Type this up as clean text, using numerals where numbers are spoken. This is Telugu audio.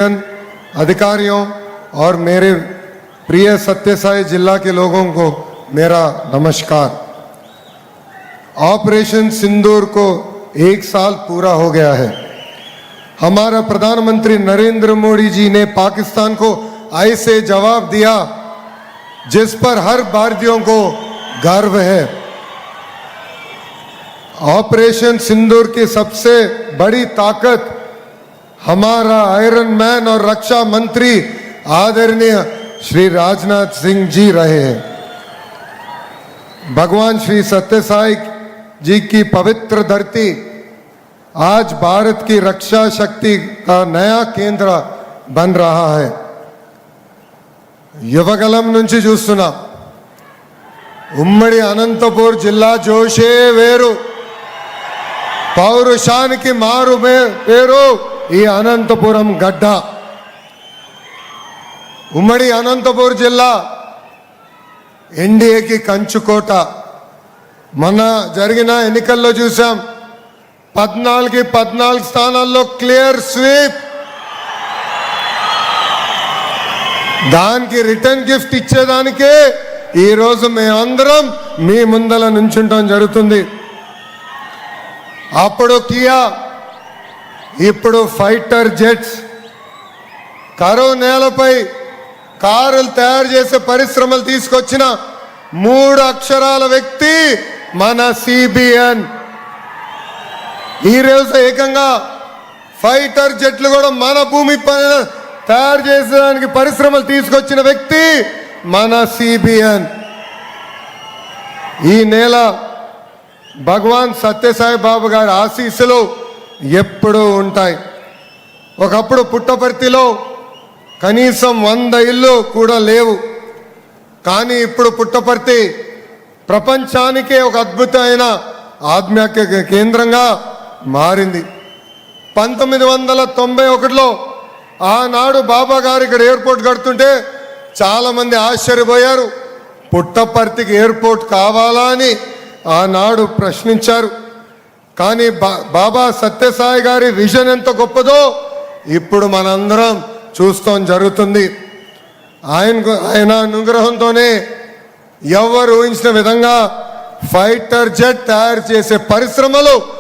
अधिकारियों और मेरे प्रिय सत्यसाई जिला के लोगों को मेरा नमस्कार। ऑपरेशन सिंदूर को 1 साल पूरा हो गया है। हमारा प्रधानमंत्री नरेंद्र मोदी जी ने पाकिस्तान को ऐसे जवाब दिया जिस पर हर भारतीयों को गर्व है। ऑपरेशन सिंदूर की सबसे बड़ी ताकत हमारा आयरन मैन और रक्षा मंत्री आदरणीय श्री राजनाथ सिंह जी रहे हैं। भगवान श्री सत्यसाई जी की पवित्र धरती आज भारत की रक्षा शक्ति का नया केंद्र बन रहा है। యువగలం నుంచి చూస్తున్నా ఉమ్మడి అనంతపూర్ జిల్లా జోషే వేరు, పౌరుషానికి మారు పేరు ఈ అనంతపురం గడ్డ. ఉమ్మడి అనంతపూర్ జిల్లా ఎన్డీఏకి కంచుకోట. మొన్న జరిగిన ఎన్నికల్లో చూసాం, 14 స్థానాల్లో క్లియర్ స్వీప్. దానికి రిటర్న్ గిఫ్ట్ ఇచ్చేదానికే ఈరోజు మేమందరం మీ ముందల నుంచుంటాం జరుగుతుంది. అప్పుడు కియా, ఇప్పుడు ఫైటర్ జెట్స్. కరువు నేలపై కారులు తయారు చేసే పరిశ్రమలు తీసుకొచ్చిన 3 అక్షరాల వ్యక్తి మన సిబిఎన్. ఈరోజు ఏకంగా ఫైటర్ జెట్లు కూడా మన భూమి పైన తయారు చేసేదానికి పరిశ్రమలు తీసుకొచ్చిన వ్యక్తి మన సిబిఎన్. ఈ నేల భగవాన్ సత్యసాయి బాబు గారి ఆశీస్సులు ఎప్పుడూ ఉంటాయి. ఒకప్పుడు పుట్టపర్తిలో కనీసం 100 ఇళ్ళు కూడా లేవు, కానీ ఇప్పుడు పుట్టపర్తి ప్రపంచానికే ఒక అద్భుతమైన ఆధ్యాత్మిక కేంద్రంగా మారింది. 1991లో ఆనాడు బాబా గారు ఇక్కడ ఎయిర్పోర్ట్ కడుతుంటే చాలామంది ఆశ్చర్యపోయారు. పుట్టపర్తికి ఎయిర్పోర్ట్ కావాలా అని ఆనాడు ప్రశ్నించారు. కానీ బాబా సత్యసాయి గారి విజన్ ఎంత గొప్పదో ఇప్పుడు మనందరం చూస్తాం జరుగుతుంది. ఆయన అనుగ్రహంతోనే ఎవరు ఊహించిన విధంగా ఫైటర్ జెట్ తయారు చేసే పరిశ్రమలు